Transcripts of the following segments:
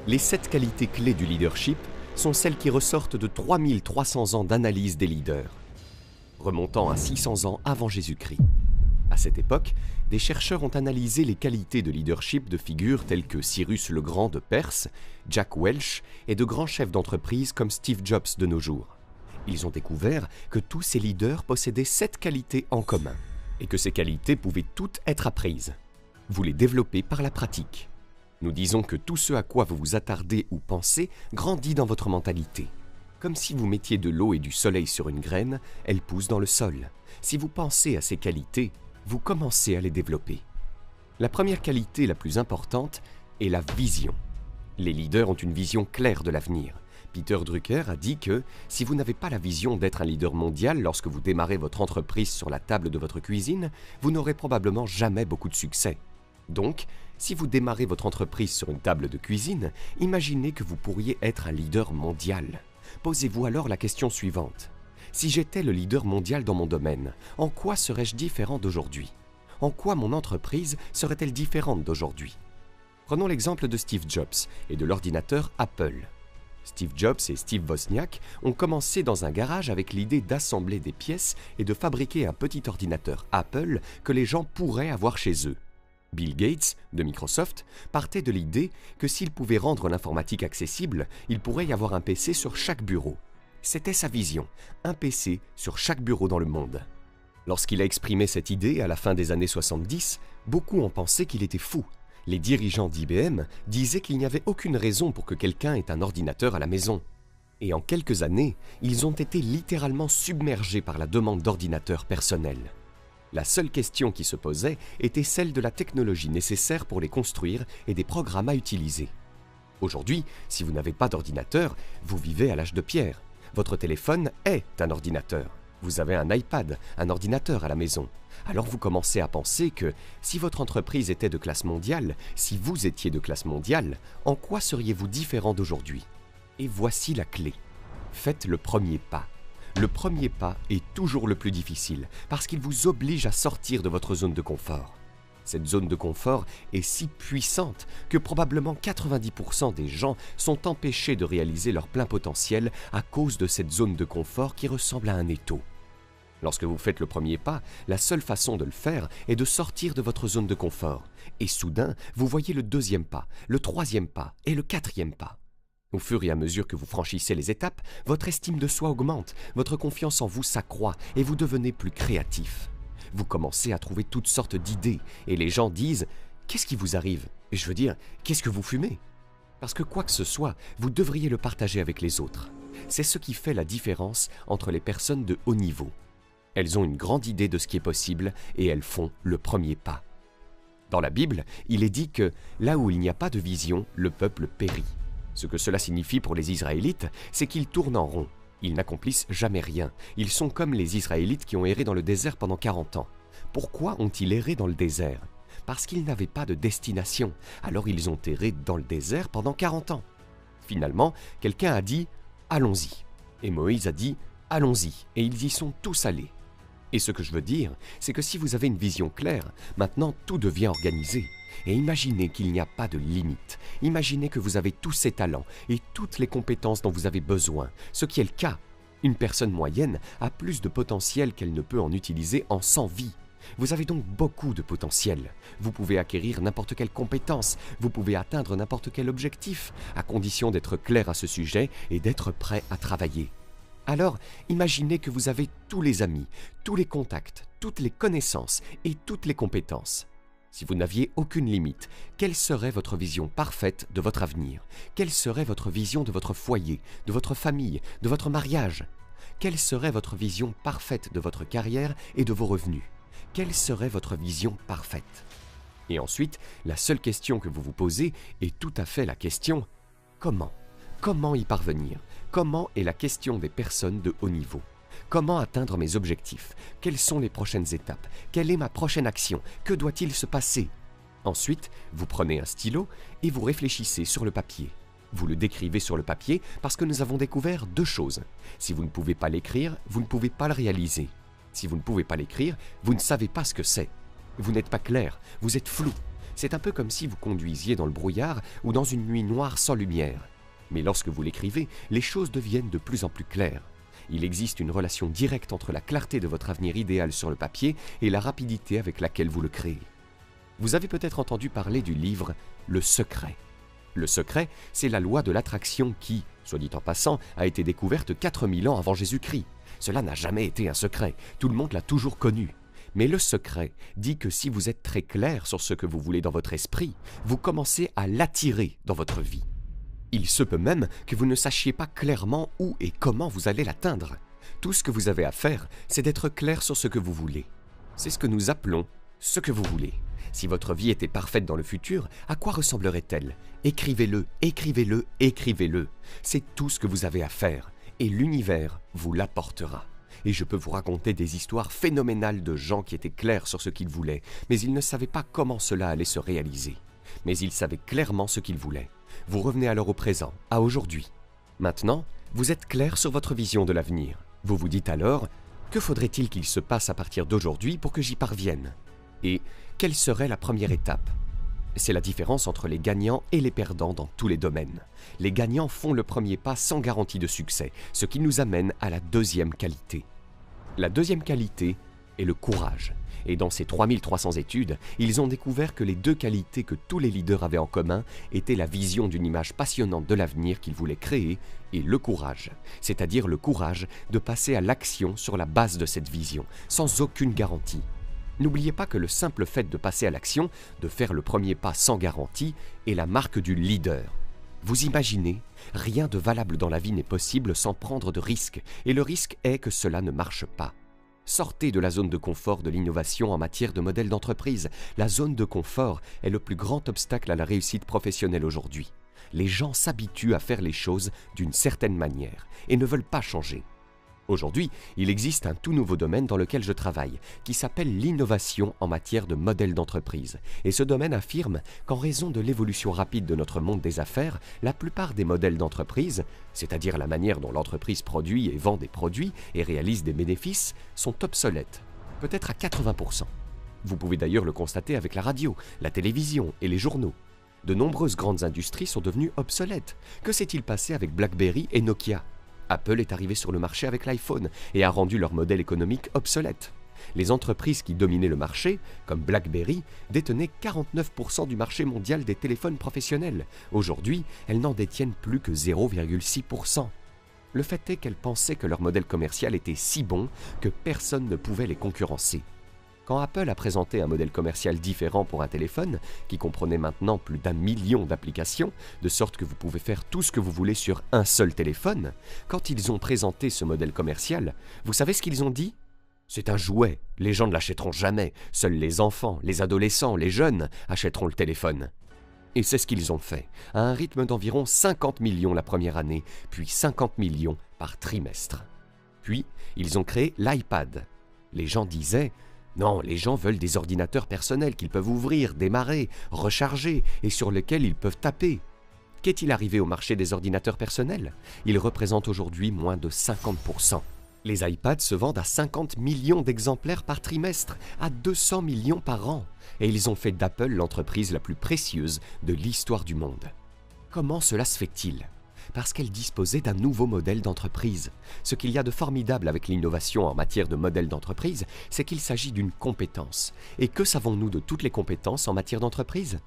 Les 7 qualités clés du leadership sont celles qui ressortent de 3300 ans d'analyse des leaders, remontant à 600 ans avant Jésus-Christ. À cette époque, des chercheurs ont analysé les qualités de leadership de figures telles que Cyrus le Grand de Perse, Jack Welch et de grands chefs d'entreprise comme Steve Jobs de nos jours. Ils ont découvert que tous ces leaders possédaient 7 qualités en commun et que ces qualités pouvaient toutes être apprises. Vous les développez par la pratique. Nous disons que tout ce à quoi vous vous attardez ou pensez grandit dans votre mentalité. Comme si vous mettiez de l'eau et du soleil sur une graine, elle pousse dans le sol. Si vous pensez à ces qualités, vous commencez à les développer. La première qualité la plus importante est la vision. Les leaders ont une vision claire de l'avenir. Peter Drucker a dit que si vous n'avez pas la vision d'être un leader mondial lorsque vous démarrez votre entreprise sur la table de votre cuisine, vous n'aurez probablement jamais beaucoup de succès. Donc, si vous démarrez votre entreprise sur une table de cuisine, imaginez que vous pourriez être un leader mondial. Posez-vous alors la question suivante. Si j'étais le leader mondial dans mon domaine, en quoi serais-je différent d'aujourd'hui? En quoi mon entreprise serait-elle différente d'aujourd'hui? Prenons l'exemple de Steve Jobs et de l'ordinateur Apple. Steve Jobs et Steve Wozniak ont commencé dans un garage avec l'idée d'assembler des pièces et de fabriquer un petit ordinateur Apple que les gens pourraient avoir chez eux. Bill Gates, de Microsoft, partait de l'idée que s'il pouvait rendre l'informatique accessible, il pourrait y avoir un PC sur chaque bureau. C'était sa vision, un PC sur chaque bureau dans le monde. Lorsqu'il a exprimé cette idée à la fin des années 70, beaucoup ont pensé qu'il était fou. Les dirigeants d'IBM disaient qu'il n'y avait aucune raison pour que quelqu'un ait un ordinateur à la maison. Et en quelques années, ils ont été littéralement submergés par la demande d'ordinateurs personnels. La seule question qui se posait était celle de la technologie nécessaire pour les construire et des programmes à utiliser. Aujourd'hui, si vous n'avez pas d'ordinateur, vous vivez à l'âge de pierre. Votre téléphone est un ordinateur. Vous avez un iPad, un ordinateur à la maison. Alors vous commencez à penser que si votre entreprise était de classe mondiale, si vous étiez de classe mondiale, en quoi seriez-vous différent d'aujourd'hui? Et voici la clé. Faites le premier pas. Le premier pas est toujours le plus difficile parce qu'il vous oblige à sortir de votre zone de confort. Cette zone de confort est si puissante que probablement 90% des gens sont empêchés de réaliser leur plein potentiel à cause de cette zone de confort qui ressemble à un étau. Lorsque vous faites le premier pas, la seule façon de le faire est de sortir de votre zone de confort. Et soudain, vous voyez le deuxième pas, le troisième pas et le quatrième pas. Au fur et à mesure que vous franchissez les étapes, votre estime de soi augmente, votre confiance en vous s'accroît et vous devenez plus créatif. Vous commencez à trouver toutes sortes d'idées et les gens disent « Qu'est-ce qui vous arrive ?» Et je veux dire « Qu'est-ce que vous fumez ?» Parce que quoi que ce soit, vous devriez le partager avec les autres. C'est ce qui fait la différence entre les personnes de haut niveau. Elles ont une grande idée de ce qui est possible et elles font le premier pas. Dans la Bible, il est dit que là où il n'y a pas de vision, le peuple périt. Ce que cela signifie pour les Israélites, c'est qu'ils tournent en rond. Ils n'accomplissent jamais rien. Ils sont comme les Israélites qui ont erré dans le désert pendant 40 ans. Pourquoi ont-ils erré dans le désert? Parce qu'ils n'avaient pas de destination. Alors ils ont erré dans le désert pendant 40 ans. Finalement, quelqu'un a dit « Allons-y ». Et Moïse a dit « Allons-y ». Et ils y sont tous allés. Et ce que je veux dire, c'est que si vous avez une vision claire, maintenant tout devient organisé. Et imaginez qu'il n'y a pas de limite. Imaginez que vous avez tous ces talents et toutes les compétences dont vous avez besoin, ce qui est le cas. Une personne moyenne a plus de potentiel qu'elle ne peut en utiliser en 100 vies. Vous avez donc beaucoup de potentiel. Vous pouvez acquérir n'importe quelle compétence, vous pouvez atteindre n'importe quel objectif, à condition d'être clair à ce sujet et d'être prêt à travailler. Alors, imaginez que vous avez tous les amis, tous les contacts, toutes les connaissances et toutes les compétences. Si vous n'aviez aucune limite, quelle serait votre vision parfaite de votre avenir? Quelle serait votre vision de votre foyer, de votre famille, de votre mariage? Quelle serait votre vision parfaite de votre carrière et de vos revenus? Quelle serait votre vision parfaite? Et ensuite, la seule question que vous vous posez est tout à fait la question « Comment ?» Comment y parvenir? Comment est la question des personnes de haut niveau? Comment atteindre mes objectifs? Quelles sont les prochaines étapes? Quelle est ma prochaine action? Que doit-il se passer? Ensuite, vous prenez un stylo et vous réfléchissez sur le papier. Vous le décrivez sur le papier parce que nous avons découvert 2 choses. Si vous ne pouvez pas l'écrire, vous ne pouvez pas le réaliser. Si vous ne pouvez pas l'écrire, vous ne savez pas ce que c'est. Vous n'êtes pas clair, vous êtes flou. C'est un peu comme si vous conduisiez dans le brouillard ou dans une nuit noire sans lumière. Mais lorsque vous l'écrivez, les choses deviennent de plus en plus claires. Il existe une relation directe entre la clarté de votre avenir idéal sur le papier et la rapidité avec laquelle vous le créez. Vous avez peut-être entendu parler du livre « Le secret ». Le secret, c'est la loi de l'attraction qui, soit dit en passant, a été découverte 4000 ans avant Jésus-Christ. Cela n'a jamais été un secret, tout le monde l'a toujours connu. Mais le secret dit que si vous êtes très clair sur ce que vous voulez dans votre esprit, vous commencez à l'attirer dans votre vie. Il se peut même que vous ne sachiez pas clairement où et comment vous allez l'atteindre. Tout ce que vous avez à faire, c'est d'être clair sur ce que vous voulez. C'est ce que nous appelons « ce que vous voulez ». Si votre vie était parfaite dans le futur, à quoi ressemblerait-elle? Écrivez-le, écrivez-le, écrivez-le. C'est tout ce que vous avez à faire, et l'univers vous l'apportera. Et je peux vous raconter des histoires phénoménales de gens qui étaient clairs sur ce qu'ils voulaient, mais ils ne savaient pas comment cela allait se réaliser. Mais ils savaient clairement ce qu'ils voulaient. Vous revenez alors au présent, à aujourd'hui. Maintenant, vous êtes clair sur votre vision de l'avenir. Vous vous dites alors, que faudrait-il qu'il se passe à partir d'aujourd'hui pour que j'y parvienne? Et quelle serait la première étape? C'est la différence entre les gagnants et les perdants dans tous les domaines. Les gagnants font le premier pas sans garantie de succès, ce qui nous amène à la deuxième qualité. La deuxième qualité est le courage. Et dans ces 3300 études, ils ont découvert que les deux qualités que tous les leaders avaient en commun étaient la vision d'une image passionnante de l'avenir qu'ils voulaient créer et le courage, c'est-à-dire le courage de passer à l'action sur la base de cette vision, sans aucune garantie. N'oubliez pas que le simple fait de passer à l'action, de faire le premier pas sans garantie, est la marque du leader. Vous imaginez, rien de valable dans la vie n'est possible sans prendre de risques, et le risque est que cela ne marche pas. Sortez de la zone de confort de l'innovation en matière de modèle d'entreprise. La zone de confort est le plus grand obstacle à la réussite professionnelle aujourd'hui. Les gens s'habituent à faire les choses d'une certaine manière et ne veulent pas changer. Aujourd'hui, il existe un tout nouveau domaine dans lequel je travaille, qui s'appelle l'innovation en matière de modèle d'entreprise. Et ce domaine affirme qu'en raison de l'évolution rapide de notre monde des affaires, la plupart des modèles d'entreprise, c'est-à-dire la manière dont l'entreprise produit et vend des produits et réalise des bénéfices, sont obsolètes, peut-être à 80%. Vous pouvez d'ailleurs le constater avec la radio, la télévision et les journaux. De nombreuses grandes industries sont devenues obsolètes. Que s'est-il passé avec BlackBerry et Nokia ? Apple est arrivé sur le marché avec l'iPhone et a rendu leur modèle économique obsolète. Les entreprises qui dominaient le marché, comme BlackBerry, détenaient 49% du marché mondial des téléphones professionnels. Aujourd'hui, elles n'en détiennent plus que 0,6%. Le fait est qu'elles pensaient que leur modèle commercial était si bon que personne ne pouvait les concurrencer. Quand Apple a présenté un modèle commercial différent pour un téléphone, qui comprenait maintenant plus d'1 million d'applications, de sorte que vous pouvez faire tout ce que vous voulez sur un seul téléphone, quand ils ont présenté ce modèle commercial, vous savez ce qu'ils ont dit? C'est un jouet, les gens ne l'achèteront jamais, seuls les enfants, les adolescents, les jeunes achèteront le téléphone. Et c'est ce qu'ils ont fait, à un rythme d'environ 50 millions la première année, puis 50 millions par trimestre. Puis, ils ont créé l'iPad. Les gens disaient « Non, les gens veulent des ordinateurs personnels qu'ils peuvent ouvrir, démarrer, recharger et sur lesquels ils peuvent taper. » Qu'est-il arrivé au marché des ordinateurs personnels? Il représente aujourd'hui moins de 50%. Les iPads se vendent à 50 millions d'exemplaires par trimestre, à 200 millions par an. Et ils ont fait d'Apple l'entreprise la plus précieuse de l'histoire du monde. Comment cela se fait-il? Parce qu'elle disposait d'un nouveau modèle d'entreprise. Ce qu'il y a de formidable avec l'innovation en matière de modèle d'entreprise, c'est qu'il s'agit d'une compétence. Et que savons-nous de toutes les compétences en matière d'entreprise?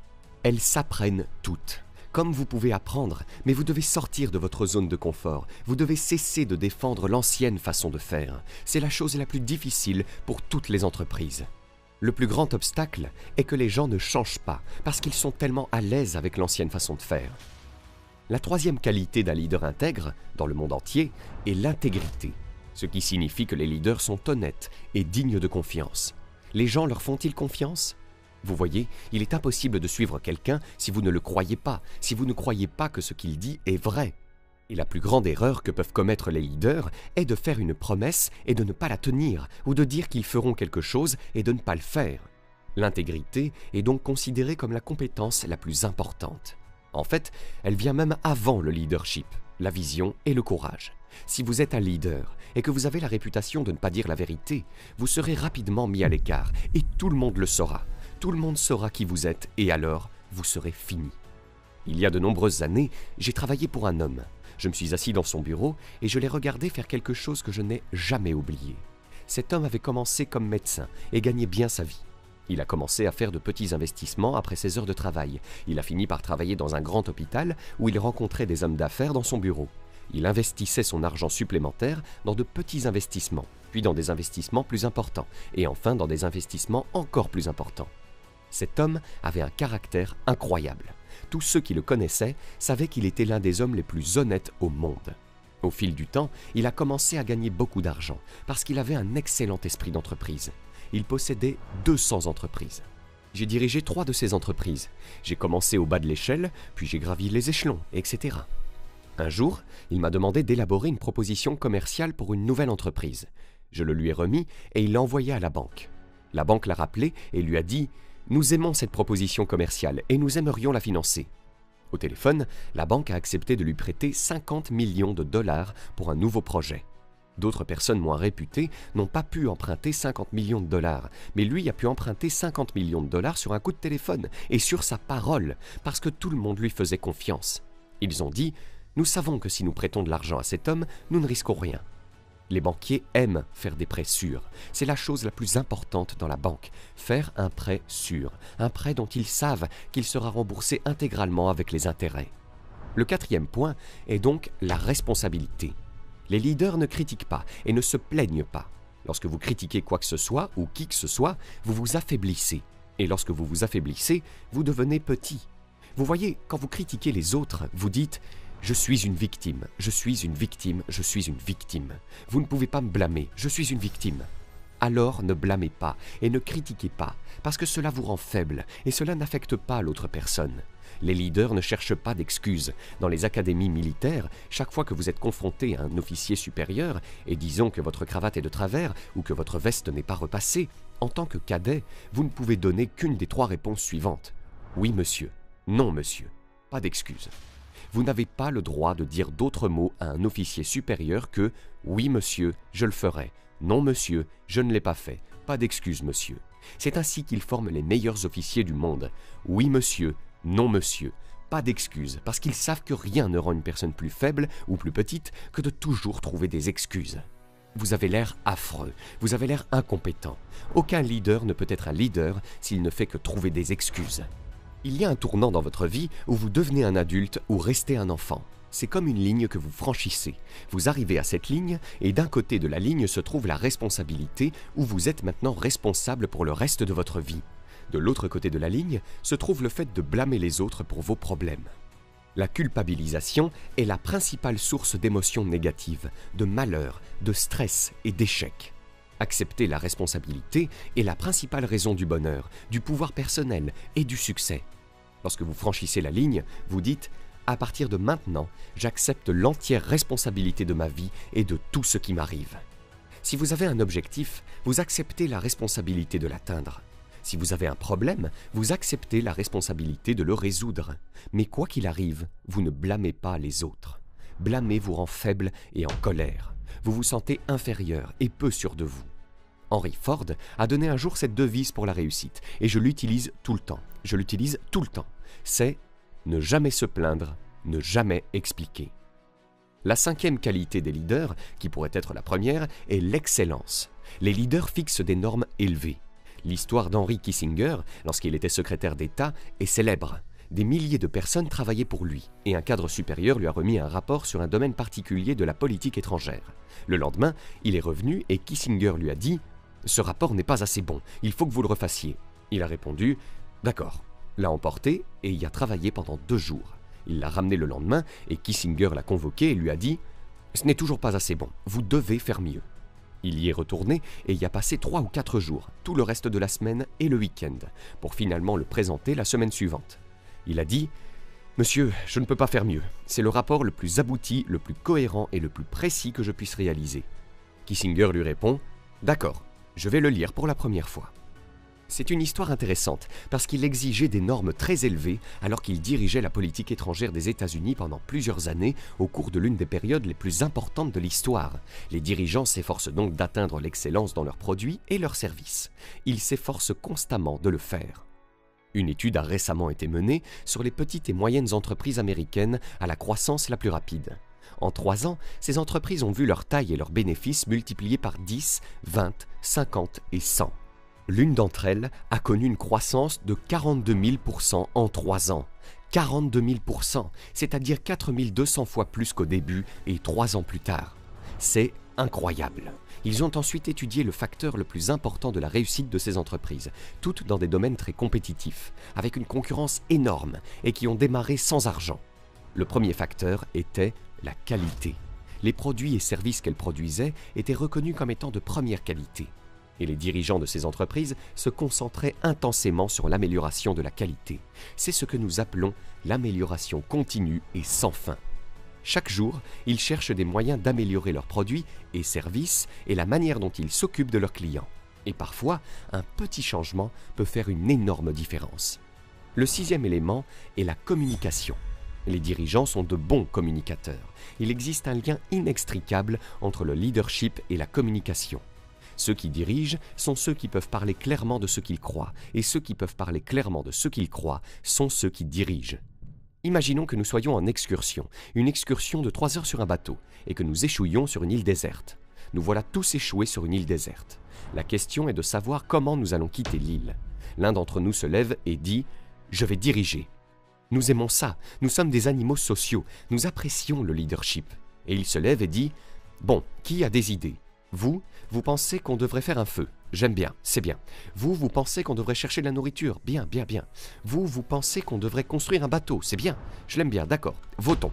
Elles s'apprennent toutes. Comme vous pouvez apprendre, mais vous devez sortir de votre zone de confort. Vous devez cesser de défendre l'ancienne façon de faire. C'est la chose la plus difficile pour toutes les entreprises. Le plus grand obstacle est que les gens ne changent pas parce qu'ils sont tellement à l'aise avec l'ancienne façon de faire. La troisième qualité d'un leader intègre, dans le monde entier, est l'intégrité, ce qui signifie que les leaders sont honnêtes et dignes de confiance. Les gens leur font-ils confiance? Vous voyez, il est impossible de suivre quelqu'un si vous ne le croyez pas, si vous ne croyez pas que ce qu'il dit est vrai. Et la plus grande erreur que peuvent commettre les leaders est de faire une promesse et de ne pas la tenir, ou de dire qu'ils feront quelque chose et de ne pas le faire. L'intégrité est donc considérée comme la compétence la plus importante. En fait, elle vient même avant le leadership, la vision et le courage. Si vous êtes un leader et que vous avez la réputation de ne pas dire la vérité, vous serez rapidement mis à l'écart et tout le monde le saura. Tout le monde saura qui vous êtes et alors, vous serez fini. Il y a de nombreuses années, j'ai travaillé pour un homme. Je me suis assis dans son bureau et je l'ai regardé faire quelque chose que je n'ai jamais oublié. Cet homme avait commencé comme médecin et gagnait bien sa vie. Il a commencé à faire de petits investissements après ses heures de travail. Il a fini par travailler dans un grand hôpital où il rencontrait des hommes d'affaires dans son bureau. Il investissait son argent supplémentaire dans de petits investissements, puis dans des investissements plus importants, et enfin dans des investissements encore plus importants. Cet homme avait un caractère incroyable. Tous ceux qui le connaissaient savaient qu'il était l'un des hommes les plus honnêtes au monde. Au fil du temps, il a commencé à gagner beaucoup d'argent parce qu'il avait un excellent esprit d'entreprise. Il possédait 200 entreprises. J'ai dirigé 3 de ces entreprises. J'ai commencé au bas de l'échelle, puis j'ai gravi les échelons, etc. Un jour, il m'a demandé d'élaborer une proposition commerciale pour une nouvelle entreprise. Je le lui ai remis et il l'a envoyé à la banque. La banque l'a rappelé et lui a dit « Nous aimons cette proposition commerciale et nous aimerions la financer ». Au téléphone, la banque a accepté de lui prêter 50 millions de dollars pour un nouveau projet. D'autres personnes moins réputées n'ont pas pu emprunter 50 millions de dollars, mais lui a pu emprunter 50 millions de dollars sur un coup de téléphone et sur sa parole, parce que tout le monde lui faisait confiance. Ils ont dit « Nous savons que si nous prêtons de l'argent à cet homme, nous ne risquons rien ». Les banquiers aiment faire des prêts sûrs. C'est la chose la plus importante dans la banque, faire un prêt sûr, un prêt dont ils savent qu'il sera remboursé intégralement avec les intérêts. Le 4e point est donc la responsabilité. Les leaders ne critiquent pas et ne se plaignent pas. Lorsque vous critiquez quoi que ce soit ou qui que ce soit, vous vous affaiblissez. Et lorsque vous vous affaiblissez, vous devenez petit. Vous voyez, quand vous critiquez les autres, vous dites « Je suis une victime, je suis une victime, je suis une victime. Vous ne pouvez pas me blâmer, je suis une victime. » Alors ne blâmez pas et ne critiquez pas, parce que cela vous rend faible et cela n'affecte pas l'autre personne. Les leaders ne cherchent pas d'excuses. Dans les académies militaires, chaque fois que vous êtes confronté à un officier supérieur, et disons que votre cravate est de travers ou que votre veste n'est pas repassée, en tant que cadet, vous ne pouvez donner qu'une des 3 réponses suivantes. Oui, monsieur. Non, monsieur. Pas d'excuses. Vous n'avez pas le droit de dire d'autres mots à un officier supérieur que « Oui, monsieur, je le ferai. Non, monsieur, je ne l'ai pas fait. Pas d'excuses, monsieur. » C'est ainsi qu'ils forment les meilleurs officiers du monde. Oui, monsieur. Non, monsieur. Pas d'excuses, parce qu'ils savent que rien ne rend une personne plus faible ou plus petite que de toujours trouver des excuses. Vous avez l'air affreux, vous avez l'air incompétent. Aucun leader ne peut être un leader s'il ne fait que trouver des excuses. Il y a un tournant dans votre vie où vous devenez un adulte ou restez un enfant. C'est comme une ligne que vous franchissez. Vous arrivez à cette ligne et d'un côté de la ligne se trouve la responsabilité où vous êtes maintenant responsable pour le reste de votre vie. De l'autre côté de la ligne se trouve le fait de blâmer les autres pour vos problèmes. La culpabilisation est la principale source d'émotions négatives, de malheur, de stress et d'échec. Accepter la responsabilité est la principale raison du bonheur, du pouvoir personnel et du succès. Lorsque vous franchissez la ligne, vous dites « À partir de maintenant, j'accepte l'entière responsabilité de ma vie et de tout ce qui m'arrive. » Si vous avez un objectif, vous acceptez la responsabilité de l'atteindre. Si vous avez un problème, vous acceptez la responsabilité de le résoudre. Mais quoi qu'il arrive, vous ne blâmez pas les autres. Blâmer vous rend faible et en colère. Vous vous sentez inférieur et peu sûr de vous. Henry Ford a donné un jour cette devise pour la réussite, et je l'utilise tout le temps. Je l'utilise tout le temps. C'est « ne jamais se plaindre, ne jamais expliquer ». La 5e qualité des leaders, qui pourrait être la première, est l'excellence. Les leaders fixent des normes élevées. L'histoire d'Henry Kissinger, lorsqu'il était secrétaire d'État, est célèbre. Des milliers de personnes travaillaient pour lui, et un cadre supérieur lui a remis un rapport sur un domaine particulier de la politique étrangère. Le lendemain, il est revenu et Kissinger lui a dit « Ce rapport n'est pas assez bon, il faut que vous le refassiez. » Il a répondu « D'accord », l'a emporté et y a travaillé pendant 2 jours. Il l'a ramené le lendemain et Kissinger l'a convoqué et lui a dit « Ce n'est toujours pas assez bon, vous devez faire mieux. » Il y est retourné et y a passé 3 ou 4 jours, tout le reste de la semaine et le week-end, pour finalement le présenter la semaine suivante. Il a dit « Monsieur, je ne peux pas faire mieux. C'est le rapport le plus abouti, le plus cohérent et le plus précis que je puisse réaliser. » Kissinger lui répond « D'accord, je vais le lire pour la première fois. » C'est une histoire intéressante parce qu'il exigeait des normes très élevées alors qu'il dirigeait la politique étrangère des États-Unis pendant plusieurs années au cours de l'une des périodes les plus importantes de l'histoire. Les dirigeants s'efforcent donc d'atteindre l'excellence dans leurs produits et leurs services. Ils s'efforcent constamment de le faire. Une étude a récemment été menée sur les petites et moyennes entreprises américaines à la croissance la plus rapide. En 3 ans, ces entreprises ont vu leur taille et leurs bénéfices multipliés par 10, 20, 50 et 100. L'une d'entre elles a connu une croissance de 42 000% en 3 ans. 42 000%, c'est-à-dire 4 200 fois plus qu'au début et 3 ans plus tard. C'est incroyable. Ils ont ensuite étudié le facteur le plus important de la réussite de ces entreprises, toutes dans des domaines très compétitifs, avec une concurrence énorme et qui ont démarré sans argent. Le premier facteur était la qualité. Les produits et services qu'elles produisaient étaient reconnus comme étant de première qualité. Et les dirigeants de ces entreprises se concentraient intensément sur l'amélioration de la qualité. C'est ce que nous appelons l'amélioration continue et sans fin. Chaque jour, ils cherchent des moyens d'améliorer leurs produits et services et la manière dont ils s'occupent de leurs clients. Et parfois, un petit changement peut faire une énorme différence. Le 6e élément est la communication. Les dirigeants sont de bons communicateurs. Il existe un lien inextricable entre le leadership et la communication. Ceux qui dirigent sont ceux qui peuvent parler clairement de ce qu'ils croient, et ceux qui peuvent parler clairement de ce qu'ils croient sont ceux qui dirigent. Imaginons que nous soyons en excursion, une excursion de 3 heures sur un bateau, et que nous échouions sur une île déserte. Nous voilà tous échoués sur une île déserte. La question est de savoir comment nous allons quitter l'île. L'un d'entre nous se lève et dit « Je vais diriger ». Nous aimons ça, nous sommes des animaux sociaux, nous apprécions le leadership. Et il se lève et dit « Bon, qui a des idées ? Vous pensez qu'on devrait faire un feu. J'aime bien, c'est bien. Vous pensez qu'on devrait chercher de la nourriture. Bien, bien, bien. Vous pensez qu'on devrait construire un bateau. C'est bien, je l'aime bien, d'accord. Votons. »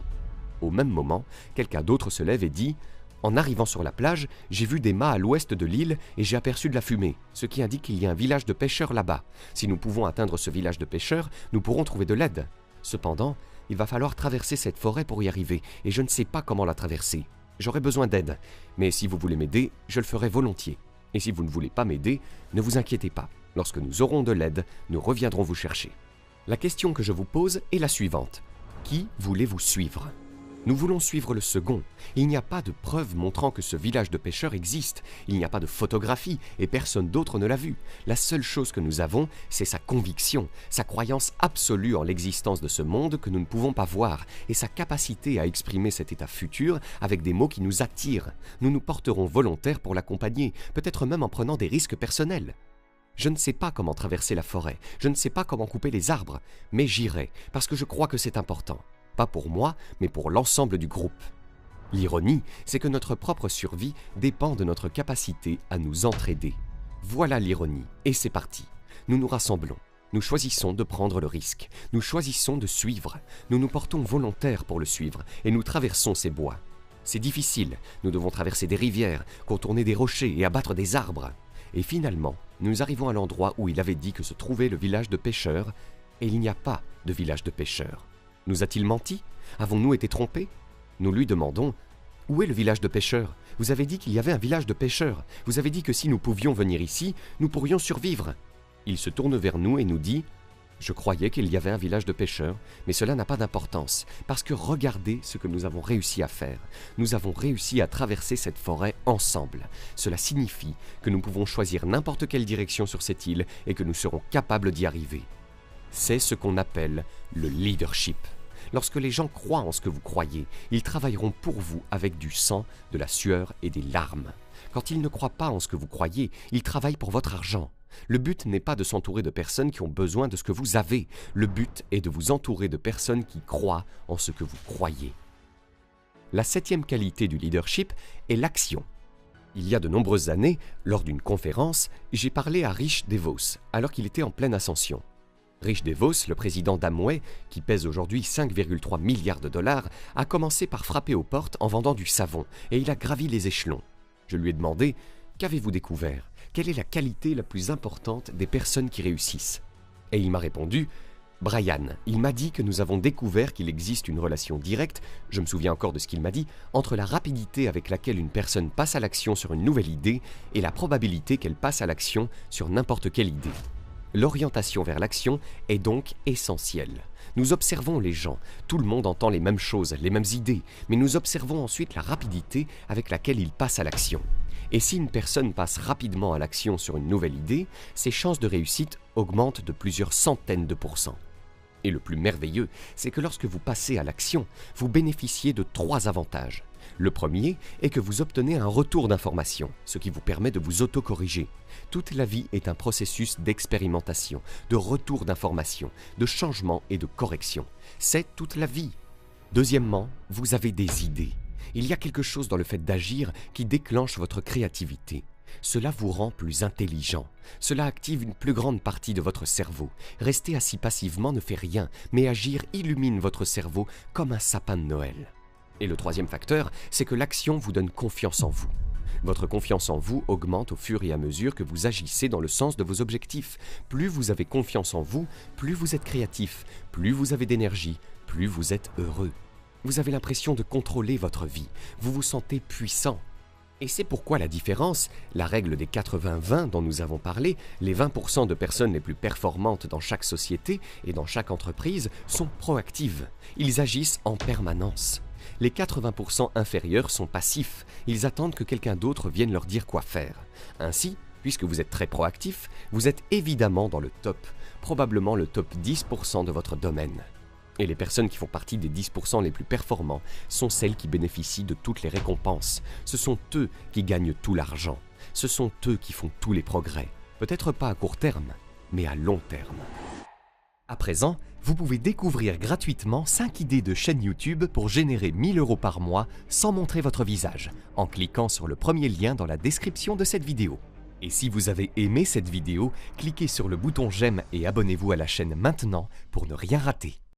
Au même moment, quelqu'un d'autre se lève et dit « En arrivant sur la plage, j'ai vu des mâts à l'ouest de l'île et j'ai aperçu de la fumée, ce qui indique qu'il y a un village de pêcheurs là-bas. Si nous pouvons atteindre ce village de pêcheurs, nous pourrons trouver de l'aide. Cependant, il va falloir traverser cette forêt pour y arriver et je ne sais pas comment la traverser. J'aurai besoin d'aide, mais si vous voulez m'aider, je le ferai volontiers. Et si vous ne voulez pas m'aider, ne vous inquiétez pas. Lorsque nous aurons de l'aide, nous reviendrons vous chercher. La question que je vous pose est la suivante. Qui voulez-vous suivre ? Nous voulons suivre le second. Il n'y a pas de preuve montrant que ce village de pêcheurs existe. Il n'y a pas de photographie et personne d'autre ne l'a vu. La seule chose que nous avons, c'est sa conviction, sa croyance absolue en l'existence de ce monde que nous ne pouvons pas voir et sa capacité à exprimer cet état futur avec des mots qui nous attirent. Nous nous porterons volontaires pour l'accompagner, peut-être même en prenant des risques personnels. Je ne sais pas comment traverser la forêt, je ne sais pas comment couper les arbres, mais j'irai parce que je crois que c'est important. Pas pour moi, mais pour l'ensemble du groupe. L'ironie, c'est que notre propre survie dépend de notre capacité à nous entraider. Voilà l'ironie, et c'est parti. Nous nous rassemblons, nous choisissons de prendre le risque, nous choisissons de suivre, nous nous portons volontaires pour le suivre, et nous traversons ces bois. C'est difficile, nous devons traverser des rivières, contourner des rochers et abattre des arbres. Et finalement, nous arrivons à l'endroit où il avait dit que se trouvait le village de pêcheurs, et il n'y a pas de village de pêcheurs. Nous a-t-il menti? Avons-nous été trompés? Nous lui demandons « Où est le village de pêcheurs? Vous avez dit qu'il y avait un village de pêcheurs. Vous avez dit que si nous pouvions venir ici, nous pourrions survivre. » Il se tourne vers nous et nous dit « Je croyais qu'il y avait un village de pêcheurs, mais cela n'a pas d'importance, parce que regardez ce que nous avons réussi à faire. Nous avons réussi à traverser cette forêt ensemble. Cela signifie que nous pouvons choisir n'importe quelle direction sur cette île et que nous serons capables d'y arriver. » C'est ce qu'on appelle le leadership. Lorsque les gens croient en ce que vous croyez, ils travailleront pour vous avec du sang, de la sueur et des larmes. Quand ils ne croient pas en ce que vous croyez, ils travaillent pour votre argent. Le but n'est pas de s'entourer de personnes qui ont besoin de ce que vous avez. Le but est de vous entourer de personnes qui croient en ce que vous croyez. La 7e qualité du leadership est l'action. Il y a de nombreuses années, lors d'une conférence, j'ai parlé à Rich DeVos, alors qu'il était en pleine ascension. Rich DeVos, le président d'Amway, qui pèse aujourd'hui 5,3 milliards de dollars, a commencé par frapper aux portes en vendant du savon et il a gravi les échelons. Je lui ai demandé « Qu'avez-vous découvert? Quelle est la qualité la plus importante des personnes qui réussissent ?» Et il m'a répondu « Brian, il m'a dit que nous avons découvert qu'il existe une relation directe, je me souviens encore de ce qu'il m'a dit, entre la rapidité avec laquelle une personne passe à l'action sur une nouvelle idée et la probabilité qu'elle passe à l'action sur n'importe quelle idée. » L'orientation vers l'action est donc essentielle. Nous observons les gens, tout le monde entend les mêmes choses, les mêmes idées, mais nous observons ensuite la rapidité avec laquelle ils passent à l'action. Et si une personne passe rapidement à l'action sur une nouvelle idée, ses chances de réussite augmentent de plusieurs centaines de pourcents. Et le plus merveilleux, c'est que lorsque vous passez à l'action, vous bénéficiez de 3 avantages. Le premier est que vous obtenez un retour d'information, ce qui vous permet de vous autocorriger. Toute la vie est un processus d'expérimentation, de retour d'information, de changement et de correction. C'est toute la vie. Deuxièmement, vous avez des idées. Il y a quelque chose dans le fait d'agir qui déclenche votre créativité. Cela vous rend plus intelligent. Cela active une plus grande partie de votre cerveau. Rester assis passivement ne fait rien, mais agir illumine votre cerveau comme un sapin de Noël. Et le troisième facteur, c'est que l'action vous donne confiance en vous. Votre confiance en vous augmente au fur et à mesure que vous agissez dans le sens de vos objectifs. Plus vous avez confiance en vous, plus vous êtes créatif, plus vous avez d'énergie, plus vous êtes heureux. Vous avez l'impression de contrôler votre vie, vous vous sentez puissant. Et c'est pourquoi la différence, la règle des 80-20 dont nous avons parlé, les 20% de personnes les plus performantes dans chaque société et dans chaque entreprise sont proactives. Ils agissent en permanence. Les 80% inférieurs sont passifs. Ils attendent que quelqu'un d'autre vienne leur dire quoi faire. Ainsi, puisque vous êtes très proactif, vous êtes évidemment dans le top, probablement le top 10% de votre domaine. Et les personnes qui font partie des 10% les plus performants sont celles qui bénéficient de toutes les récompenses. Ce sont eux qui gagnent tout l'argent. Ce sont eux qui font tous les progrès. Peut-être pas à court terme, mais à long terme. À présent, vous pouvez découvrir gratuitement 5 idées de chaîne YouTube pour générer 1 000 € par mois sans montrer votre visage, en cliquant sur le premier lien dans la description de cette vidéo. Et si vous avez aimé cette vidéo, cliquez sur le bouton j'aime et abonnez-vous à la chaîne maintenant pour ne rien rater.